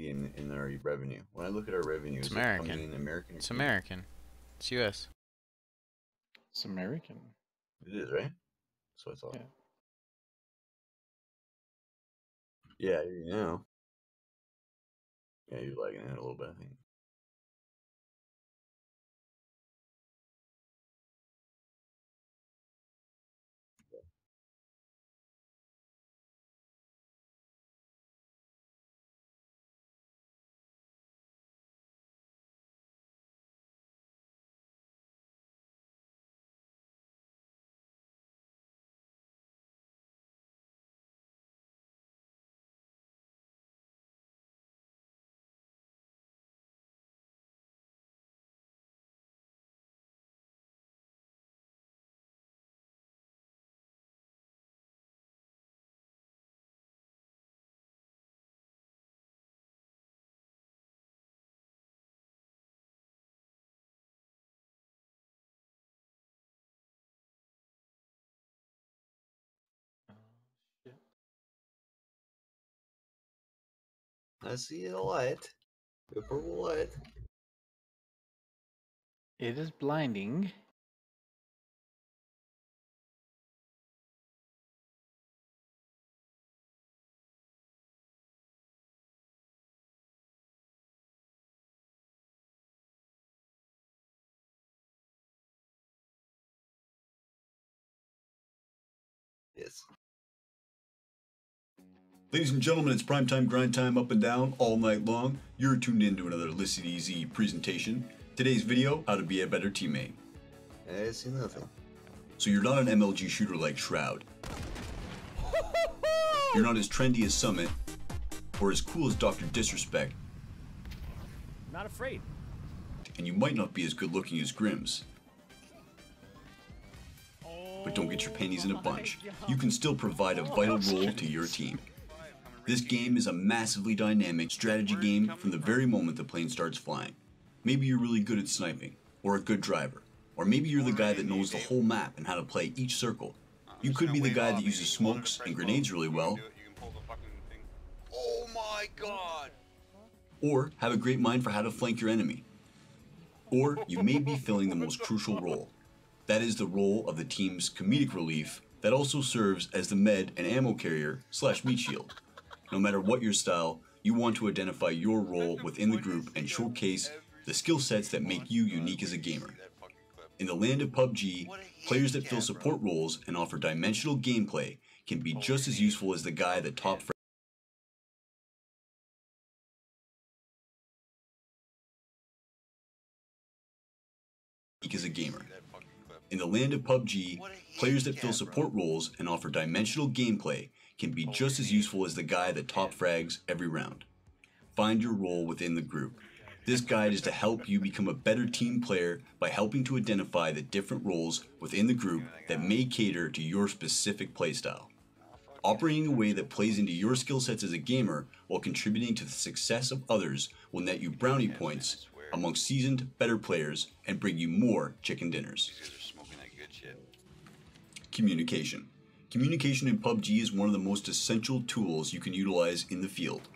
in our revenue. When I look at our revenue, It's is it American. coming in American? It's American. It's U.S. It's American. It is, right? That's what I thought. Yeah. Yeah, you know. Yeah, you're lagging it a little bit, I think. Shit. I see a light. The purple light. It is blinding. Yes. Ladies and gentlemen, it's primetime grind time up and down all night long. You're tuned in to another Listen Easy presentation. Today's video, how to be a better teammate. I see nothing. So you're not an MLG shooter like Shroud. You're not as trendy as Summit, or as cool as Dr. Disrespect. Not afraid. And you might not be as good looking as Grims. But don't get your panties in a bunch. You can still provide a vital role to your team. This game is a massively dynamic strategy game from the very moment the plane starts flying. Maybe you're really good at sniping, or a good driver, or maybe you're the guy that knows the whole map and how to play each circle. You could be the guy that uses smokes and grenades really well, Oh my god! or have a great mind for how to flank your enemy. Or you may be filling the most crucial role. That is the role of the team's comedic relief that also serves as the med and ammo carrier / meat shield. No matter what your style, you want to identify your role within the group and showcase the skill sets that make you unique as a gamer. In the land of PUBG, players that fill support roles and offer dimensional gameplay can be just as useful as the guy that top as a gamer. In the land of PUBG, players that fill support roles and offer dimensional gameplay can be just as useful as the guy that top frags every round. Find your role within the group. This guide is to help you become a better team player by helping to identify the different roles within the group that may cater to your specific playstyle. Operating in a way that plays into your skill sets as a gamer while contributing to the success of others will net you brownie points amongst seasoned, better players and bring you more chicken dinners. Communication. Communication in PUBG is one of the most essential tools you can utilize in the field.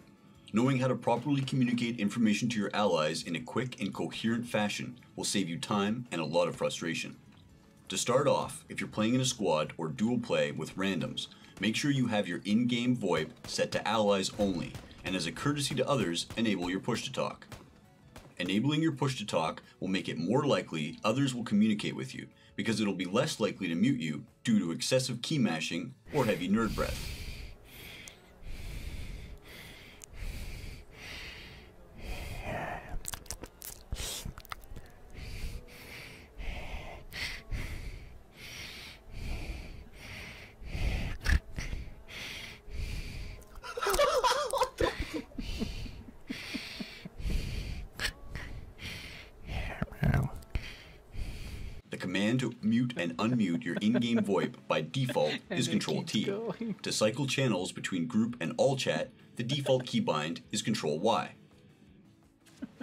Knowing how to properly communicate information to your allies in a quick and coherent fashion will save you time and a lot of frustration. To start off, if you're playing in a squad or dual play with randoms, make sure you have your in-game VoIP set to allies only, and as a courtesy to others, enable your push-to-talk. Enabling your push-to-talk will make it more likely others will communicate with you, because it'll be less likely to mute you due to excessive key mashing or heavy nerd breath. The command to mute and unmute your in-game VoIP by default is Control T. To cycle channels between group and all chat, the default keybind is Control Y.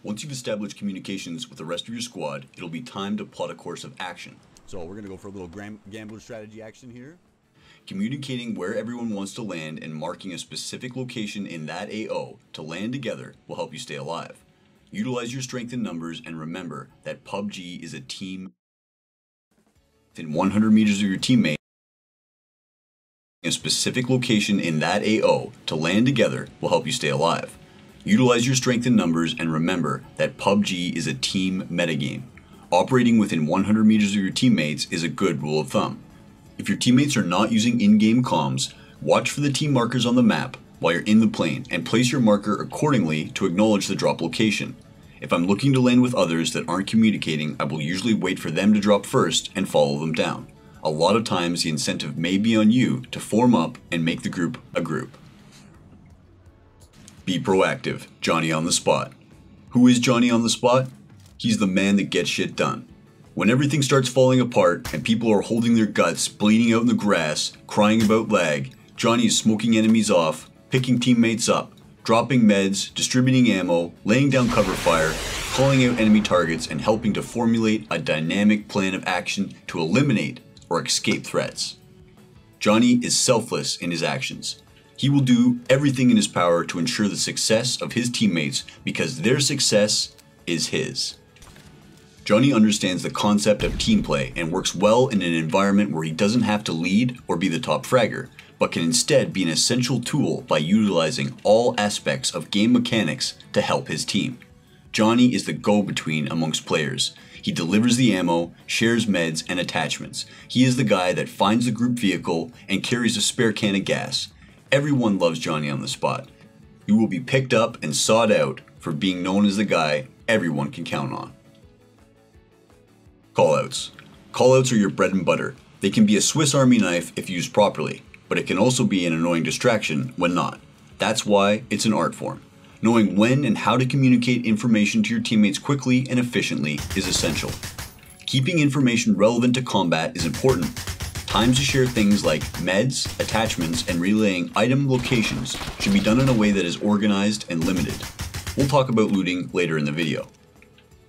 Once you've established communications with the rest of your squad, it'll be time to plot a course of action. So we're gonna go for a little gambler strategy action here. Communicating where everyone wants to land and marking a specific location in that AO to land together will help you stay alive. Utilize your strength in numbers and remember that PUBG is a team. Within 100 meters of your teammate, a specific location in that AO to land together will help you stay alive. Utilize your strength in numbers and remember that PUBG is a team metagame. Operating within 100 meters of your teammates is a good rule of thumb. If your teammates are not using in-game comms, watch for the team markers on the map while you're in the plane and place your marker accordingly to acknowledge the drop location. If I'm looking to land with others that aren't communicating, I will usually wait for them to drop first and follow them down. A lot of times the incentive may be on you to form up and make the group a group. Be proactive. Johnny on the spot. Who is Johnny on the spot? He's the man that gets shit done. When everything starts falling apart and people are holding their guts, bleeding out in the grass, crying about lag, Johnny is smoking enemies off, picking teammates up, dropping meds, distributing ammo, laying down cover fire, calling out enemy targets, and helping to formulate a dynamic plan of action to eliminate or escape threats. Johnny is selfless in his actions. He will do everything in his power to ensure the success of his teammates because their success is his. Johnny understands the concept of team play and works well in an environment where he doesn't have to lead or be the top fragger, but can instead be an essential tool by utilizing all aspects of game mechanics to help his team. Johnny is the go-between amongst players. He delivers the ammo, shares meds and attachments. He is the guy that finds the group vehicle and carries a spare can of gas. Everyone loves Johnny on the spot. You will be picked up and sought out for being known as the guy everyone can count on. Callouts. Callouts are your bread and butter. They can be a Swiss Army knife if used properly, but it can also be an annoying distraction when not. That's why it's an art form. Knowing when and how to communicate information to your teammates quickly and efficiently is essential. Keeping information relevant to combat is important. Times to share things like meds, attachments, and relaying item locations should be done in a way that is organized and limited. We'll talk about looting later in the video.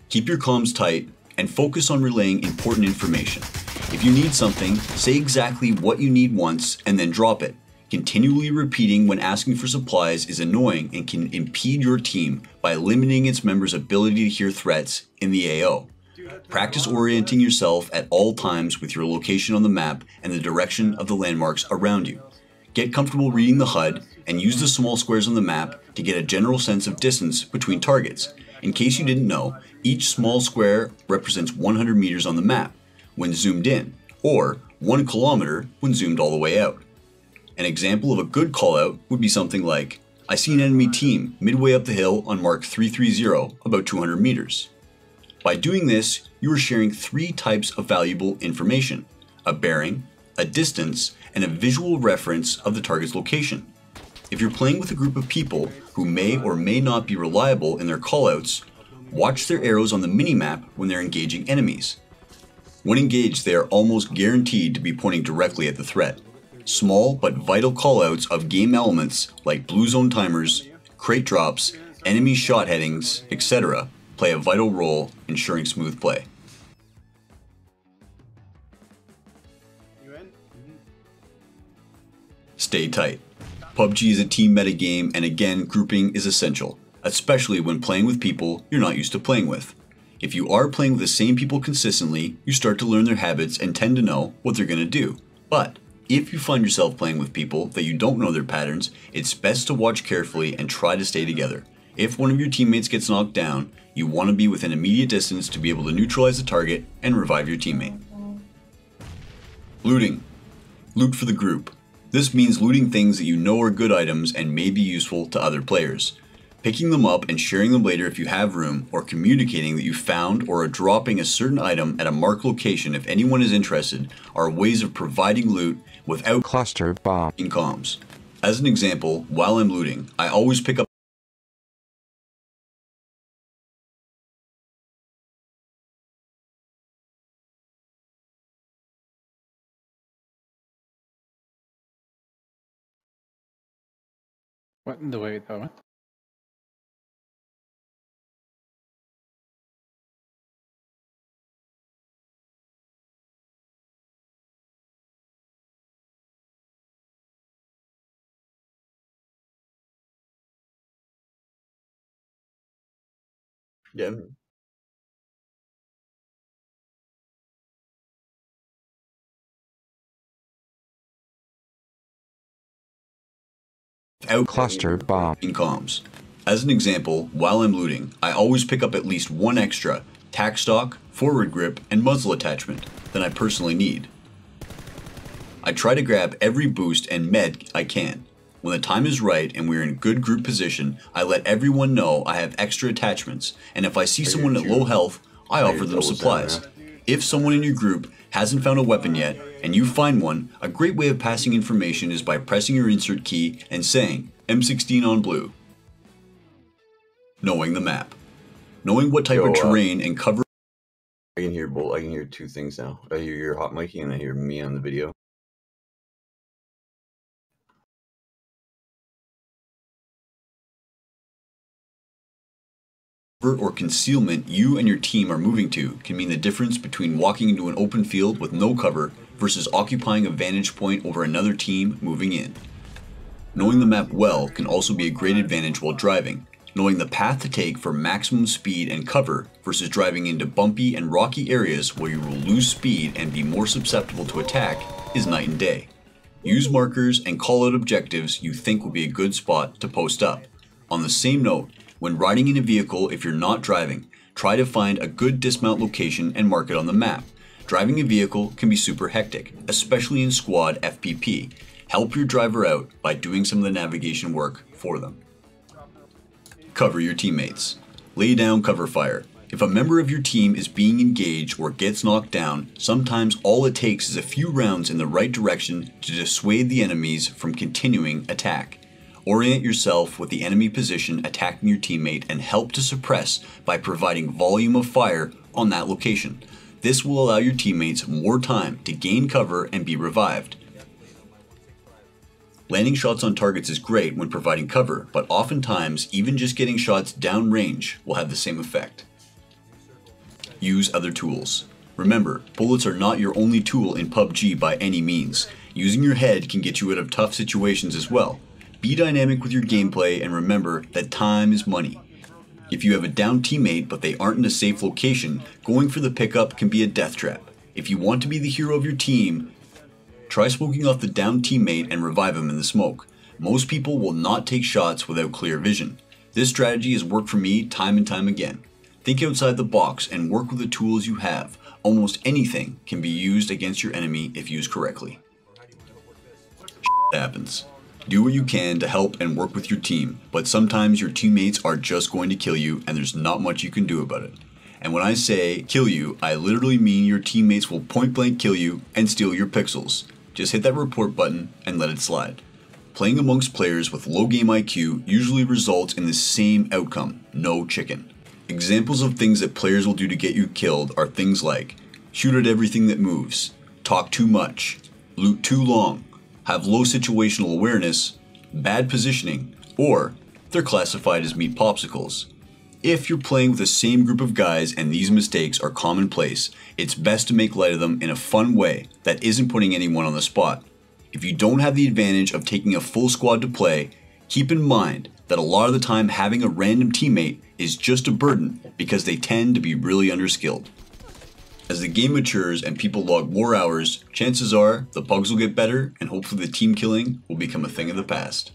Keep your comms tight and focus on relaying important information. If you need something, say exactly what you need once and then drop it. Continually repeating when asking for supplies is annoying and can impede your team by limiting its members' ability to hear threats in the AO. Practice orienting yourself at all times with your location on the map and the direction of the landmarks around you. Get comfortable reading the HUD and use the small squares on the map to get a general sense of distance between targets. In case you didn't know, each small square represents 100 meters on the map when zoomed in, or 1 kilometer when zoomed all the way out. An example of a good callout would be something like, I see an enemy team midway up the hill on mark 330, about 200 meters. By doing this, you are sharing 3 types of valuable information: a bearing, a distance, and a visual reference of the target's location. If you're playing with a group of people who may or may not be reliable in their callouts, watch their arrows on the minimap when they're engaging enemies. When engaged, they are almost guaranteed to be pointing directly at the threat. Small but vital callouts of game elements like blue zone timers, crate drops, enemy shot headings, etc. play a vital role ensuring smooth play. Stay tight. PUBG is a team metagame, and again, grouping is essential, especially when playing with people you're not used to playing with. If you are playing with the same people consistently, you start to learn their habits and tend to know what they're going to do. But if you find yourself playing with people that you don't know their patterns, it's best to watch carefully and try to stay together. If one of your teammates gets knocked down, you want to be within immediate distance to be able to neutralize the target and revive your teammate. Looting. Loot for the group. This means looting things that you know are good items and may be useful to other players. Picking them up and sharing them later if you have room, or communicating that you found or are dropping a certain item at a marked location if anyone is interested, are ways of providing loot without cluster bomb in comms. As an example, while I'm looting, I always pick up What in the way though? Yeah. Out Cluster bomb. in comms. As an example, while I'm looting, I always pick up at least one extra tack stock, forward grip, and muzzle attachment than I personally need. I try to grab every boost and med I can. When the time is right and we're in good group position, I let everyone know I have extra attachments, and if I see someone at low health, I offer them supplies. If someone in your group hasn't found a weapon yet, and you find one, a great way of passing information is by pressing your insert key and saying, M16 on blue. Knowing the map. Knowing what type of terrain and cover. I can hear both. I can hear two things now. I hear your hot mic and I hear me on the video. Or concealment you and your team are moving to can mean the difference between walking into an open field with no cover versus occupying a vantage point over another team moving in. Knowing the map well can also be a great advantage while driving. Knowing the path to take for maximum speed and cover versus driving into bumpy and rocky areas where you will lose speed and be more susceptible to attack is night and day. Use markers and call out objectives you think will be a good spot to post up. On the same note, when riding in a vehicle, if you're not driving, try to find a good dismount location and mark it on the map. Driving a vehicle can be super hectic, especially in squad FPP. Help your driver out by doing some of the navigation work for them. Cover your teammates. Lay down cover fire. If a member of your team is being engaged or gets knocked down, sometimes all it takes is a few rounds in the right direction to dissuade the enemies from continuing attack. Orient yourself with the enemy position attacking your teammate and help to suppress by providing volume of fire on that location. This will allow your teammates more time to gain cover and be revived. Landing shots on targets is great when providing cover, but oftentimes even just getting shots downrange will have the same effect. Use other tools. Remember, bullets are not your only tool in PUBG by any means. Using your head can get you out of tough situations as well. Be dynamic with your gameplay and remember that time is money. If you have a down teammate but they aren't in a safe location, going for the pickup can be a death trap. If you want to be the hero of your team, try smoking off the down teammate and revive him in the smoke. Most people will not take shots without clear vision. This strategy has worked for me time and time again. Think outside the box and work with the tools you have. Almost anything can be used against your enemy if used correctly. Shit happens. Do what you can to help and work with your team, but sometimes your teammates are just going to kill you and there's not much you can do about it. And when I say kill you, I literally mean your teammates will point blank kill you and steal your pixels. Just hit that report button and let it slide. Playing amongst players with low game IQ usually results in the same outcome, no chicken. Examples of things that players will do to get you killed are things like shoot at everything that moves, talk too much, loot too long, have low situational awareness, bad positioning, or they're classified as meat popsicles. If you're playing with the same group of guys and these mistakes are commonplace, it's best to make light of them in a fun way that isn't putting anyone on the spot. If you don't have the advantage of taking a full squad to play, keep in mind that a lot of the time having a random teammate is just a burden because they tend to be really underskilled. As the game matures and people log more hours, chances are the bugs will get better and hopefully the team killing will become a thing of the past.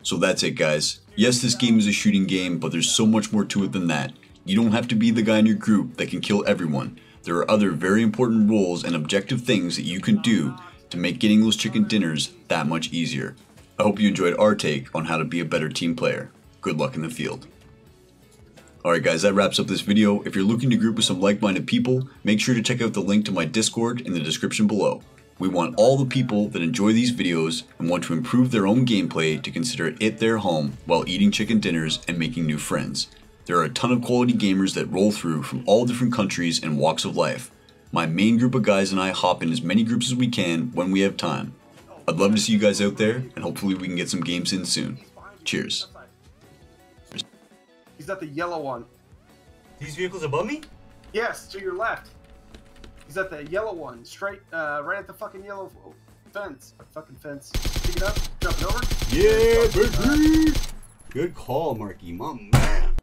So that's it guys. Yes, this game is a shooting game, but there's so much more to it than that. You don't have to be the guy in your group that can kill everyone. There are other very important roles and objective things that you can do to make getting those chicken dinners that much easier. I hope you enjoyed our take on how to be a better team player. Good luck in the field. Alright guys, that wraps up this video. If you're looking to group with some like-minded people, make sure to check out the link to my Discord in the description below. We want all the people that enjoy these videos and want to improve their own gameplay to consider it their home while eating chicken dinners and making new friends. There are a ton of quality gamers that roll through from all different countries and walks of life. My main group of guys and I hop in as many groups as we can when we have time. I'd love to see you guys out there and hopefully we can get some games in soon. Cheers. He's at the yellow one. These vehicles above me? Yes, to your left. He's at the yellow one, straight, right at the fucking yellow fence. Fucking fence. Pick it up, jump it over. Yeah, baby! Good call, Marky, my man.